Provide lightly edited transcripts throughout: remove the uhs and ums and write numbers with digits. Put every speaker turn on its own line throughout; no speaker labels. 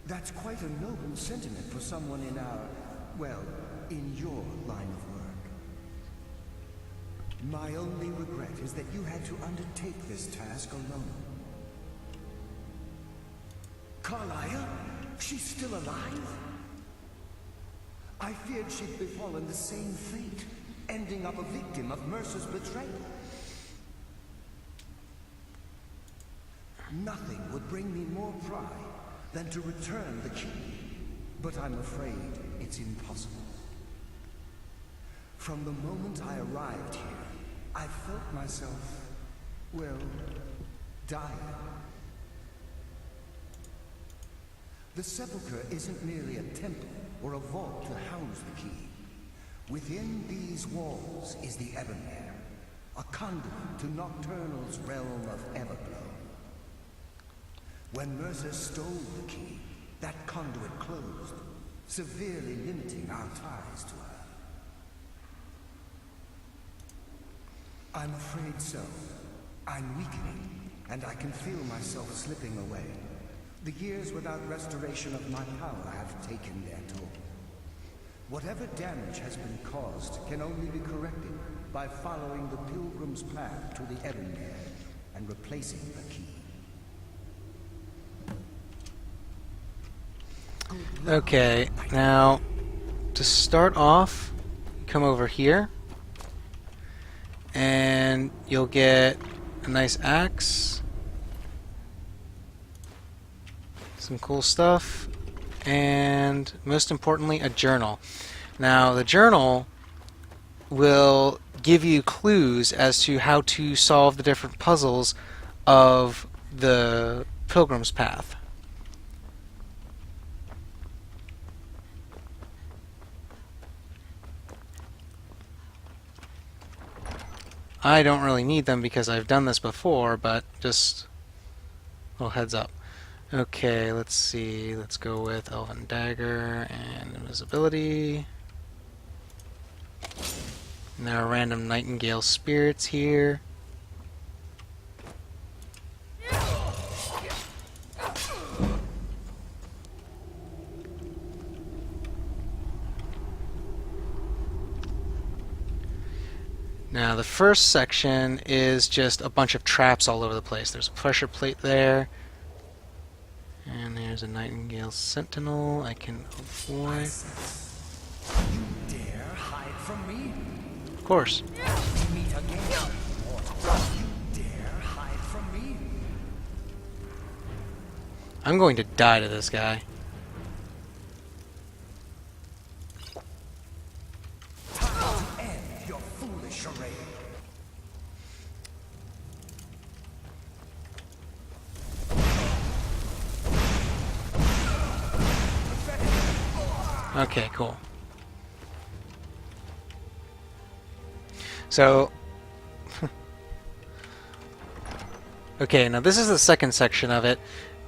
That's quite a noble sentiment for someone in our, well, in your line of work. My only regret is that you had to undertake this task alone. Carlisle? She's still alive? I feared she'd befallen the same fate, ending up a victim of Mercer's betrayal. Nothing would bring me more pride than to return the key, but I'm afraid it's impossible. From the moment I arrived here, I felt myself, well, dying. The sepulchre isn't merely a temple or a vault to house the key. Within these walls is the Ebonmere, a conduit to Nocturnal's realm of Everglow. When Mercer stole the key, that conduit closed, severely limiting our ties to her. I'm afraid so. I'm weakening, and I can feel myself slipping away. The years without restoration of my power have taken their toll. Whatever damage has been caused can only be corrected by following the pilgrim's path to the Ebonmere and replacing the key.
Okay, now to start off, come over here and you'll get a nice axe, some cool stuff, and most importantly a journal. Now the journal will give you clues as to how to solve the different puzzles of the Pilgrim's Path. I don't really need them because I've done this before, but just a little heads up. Okay, let's see. Let's go with Elven Dagger and Invisibility. And there are random Nightingale spirits here. Now the first section is just a bunch of traps all over the place. There's a pressure plate there. And there's a Nightingale Sentinel I can avoid.
You dare hide from me?
Of course.
Meet again. You dare hide from me?
I'm going to die to this guy.
Time to end your foolish charade.
Okay, cool. So, okay, now this is the second section of it.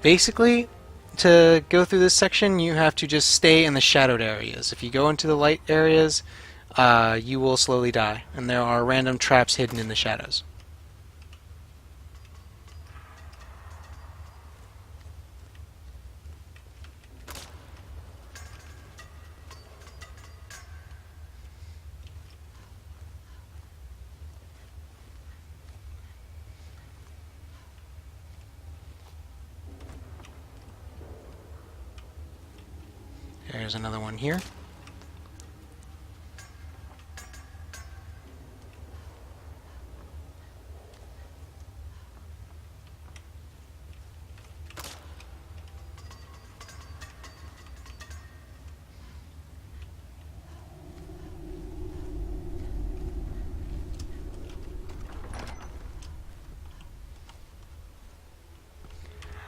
Basically, to go through this section, you have to just stay in the shadowed areas. If you go into the light areas, you will slowly die, and there are random traps hidden in the shadows. There's another one here.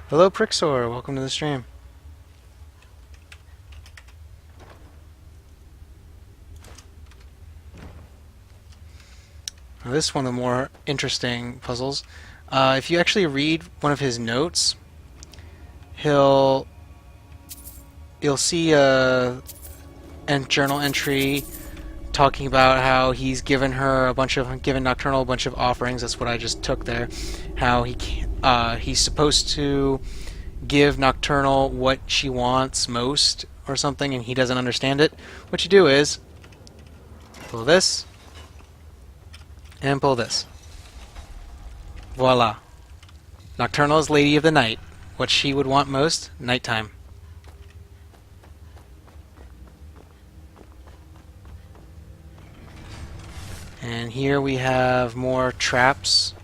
Hello Prixor, welcome to the stream. Now, this is one of the more interesting puzzles. If you actually read one of his notes, you'll see a journal entry talking about how he's given Nocturnal a bunch of offerings. That's what I just took there. How he's supposed to give Nocturnal what she wants most or something and he doesn't understand it, what you do is pull this and pull this. Voila. Nocturnal is Lady of the Night. What she would want most? Nighttime. And here we have more traps.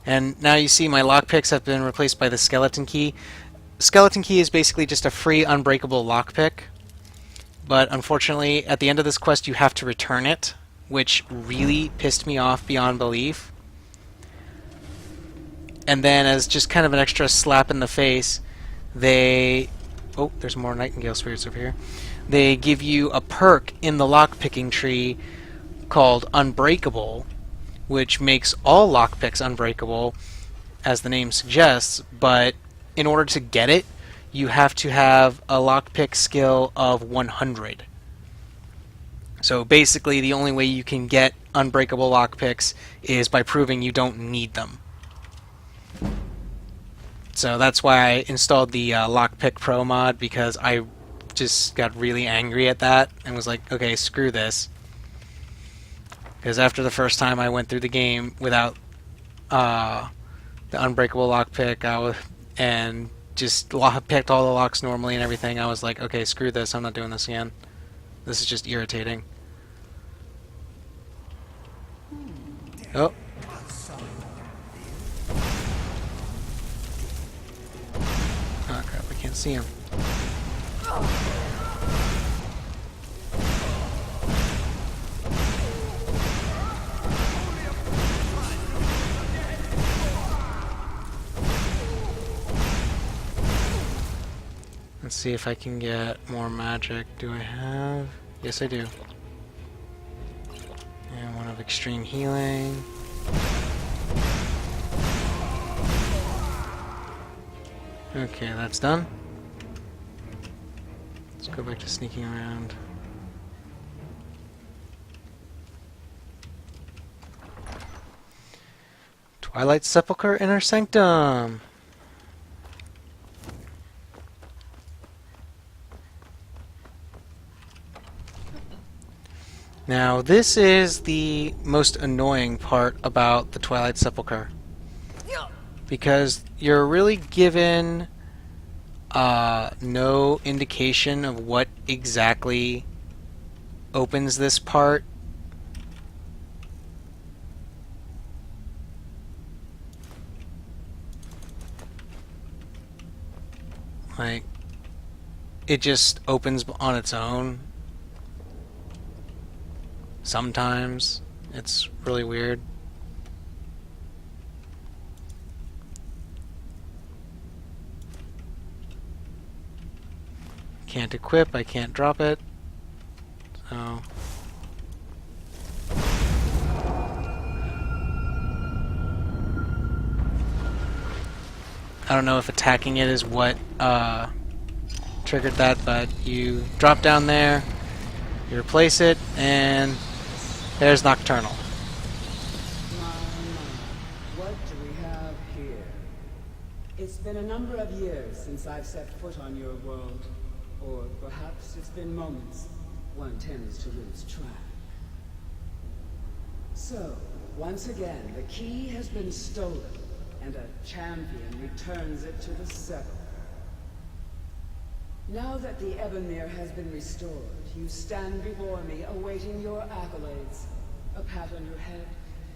And now you see my lockpicks have been replaced by the skeleton key. Skeleton key is basically just a free unbreakable lockpick. But unfortunately, at the end of this quest, you have to return it, which really pissed me off beyond belief. And then as just kind of an extra slap in the face, they... Oh, there's more nightingale spirits over here. They give you a perk in the lockpicking tree called Unbreakable, which makes all lockpicks unbreakable, as the name suggests, but in order to get it, you have to have a lockpick skill of 100. So basically, the only way you can get unbreakable lockpicks is by proving you don't need them. So that's why I installed the Lockpick Pro mod, because I just got really angry at that and was like, okay, screw this. Because after the first time I went through the game without the unbreakable lockpick, and just picked all the locks normally and everything, I was like, okay, screw this, I'm not doing this again. This is just irritating. Oh. Oh crap, I can't see him. Let's see if I can get more magic. Do I have? Yes, I do. And one of extreme healing. Okay, that's done. Let's go back to sneaking around. Twilight Sepulchre Inner Sanctum. Now, this is the most annoying part about the Twilight Sepulchre, because you're really given no indication of what exactly opens this part. Like, it just opens on its own. Sometimes. It's really weird. Can't equip, I can't drop it. So... I don't know if attacking it is what triggered that, but you drop down there, you replace it, and there's Nocturnal.
What do we have here? It's been a number of years since I've set foot on your world. Or perhaps it's been moments. One tends to lose track. So, once again, the key has been stolen, and a champion returns it to the Seven. Now that the Ebonmere has been restored, you stand before me awaiting your accolades. A pat on your head,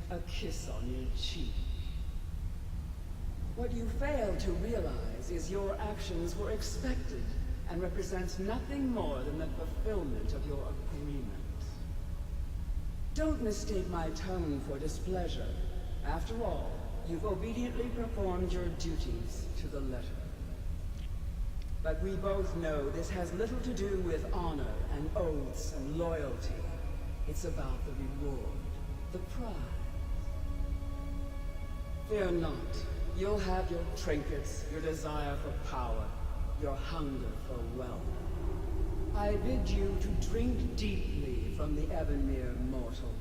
a kiss on your cheek. What you fail to realize is your actions were expected and represent nothing more than the fulfillment of your agreement. Don't mistake my tone for displeasure. After all, you've obediently performed your duties to the letter. But we both know this has little to do with honor and oaths and loyalty. It's about the reward, the prize. Fear not. You'll have your trinkets, your desire for power, your hunger for wealth. I bid you to drink deeply from the Ebonmere mortal,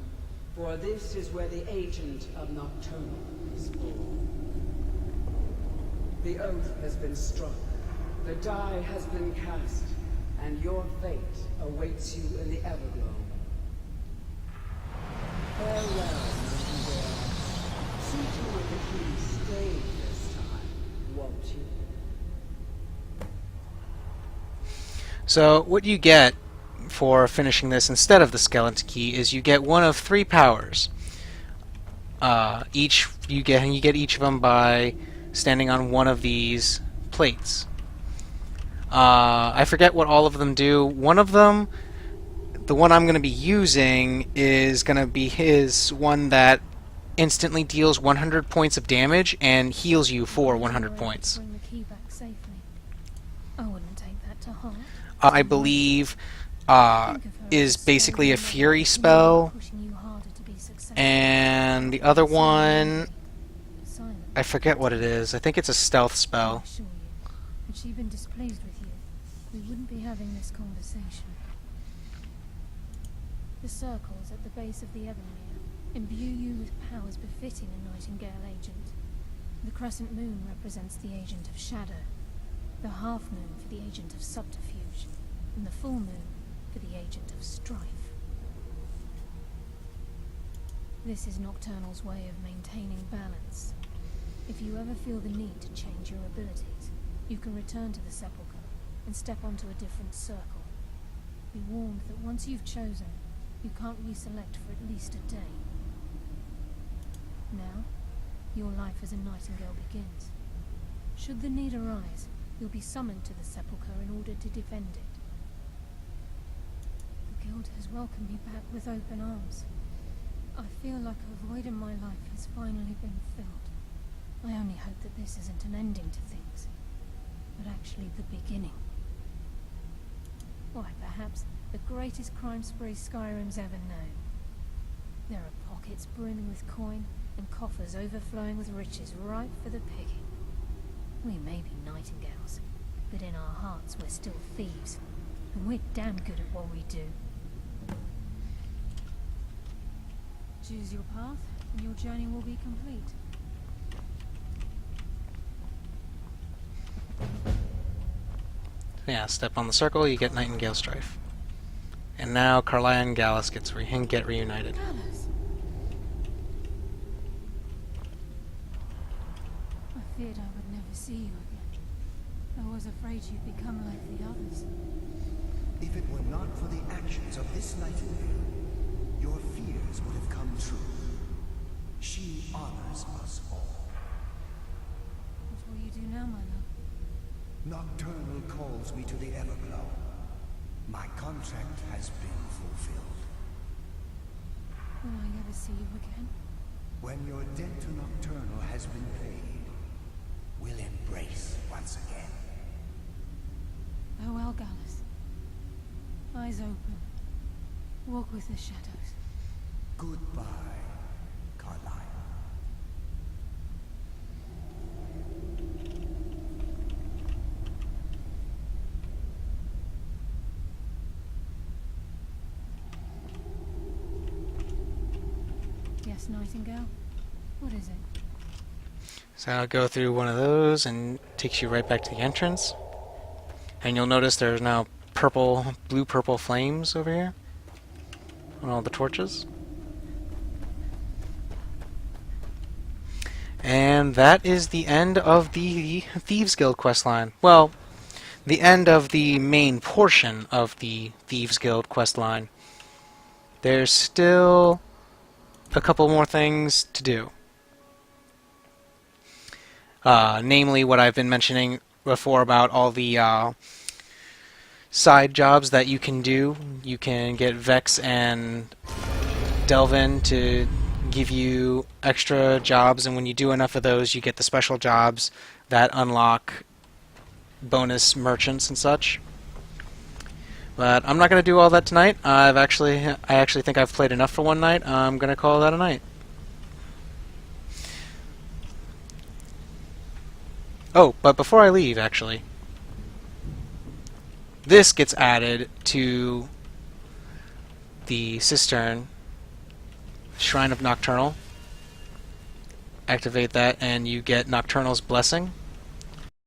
for this is where the agent of Nocturnal is born. The oath has been struck. The die has been cast. And your fate awaits you in the Everglow. Farewell, Nightingale. See to it that you stay this time, won't you?
So what you get for finishing this instead of the skeleton key is you get one of 3 powers. You get each of them by standing on one of these plates. I forget what all of them do. One of them, the one I'm going to be using, is going to be his one that instantly deals 100 points of damage and heals you for 100 points.
Bring the key back safely. I wouldn't take that to heart.
I believe is basically a fury spell, and the other one, I forget what it is. I think it's a stealth spell.
Had she been displeased with you, we wouldn't be having this conversation. The circles at the base of the Evermere imbue you with powers befitting a Nightingale agent. The crescent moon represents the agent of shadow, the half moon for the agent of subterfuge, and the full moon for the agent of strife. This is Nocturnal's way of maintaining balance. If you ever feel the need to change your abilities, you can return to the Sepulchre and step onto a different circle. Be warned that once you've chosen, you can't reselect for at least a day. Now, your life as a Nightingale begins. Should the need arise, you'll be summoned to the Sepulchre in order to defend it. The Guild has welcomed me back with open arms. I feel like a void in my life has finally been filled. I only hope that this isn't an ending to things, but actually the beginning. Why, perhaps the greatest crime spree Skyrim's ever known. There are pockets brimming with coin, and coffers overflowing with riches ripe for the picking. We may be Nightingales, but in our hearts we're still thieves, and we're damn good at what we do. Choose your path, and your journey will be complete.
Yeah, step on the circle, you get Nightingale Strife. And now Carlia and Gallus get reunited.
Gallus! I feared I would never see you again. I was afraid you'd become like the others.
If it were not for the actions of this Nightingale, your fears would have come true. She honors us all.
What will you do now, my love?
Nocturnal calls me to the Everglow. My contract has been fulfilled.
Will I ever see you again?
When your debt to Nocturnal has been paid, we'll embrace once again.
Farewell, Gallus. Eyes open. Walk with the shadows.
Goodbye, Carlisle.
Yes, Nightingale? What is it?
So I'll go through one of those and takes you right back to the entrance. And you'll notice there's now blue-purple flames over here on all the torches. And that is the end of the Thieves Guild questline. Well, the end of the main portion of the Thieves Guild questline. There's still a couple more things to do. Namely, what I've been mentioning before about all the side jobs that you can do. You can get Vex and Delvin to give you extra jobs, and when you do enough of those, you get the special jobs that unlock bonus merchants and such. But I'm not going to do all that tonight. I actually think I've played enough for one night. I'm going to call that a night. Oh, but before I leave, actually, this gets added to the Cistern Shrine of Nocturnal. Activate that and you get Nocturnal's Blessing.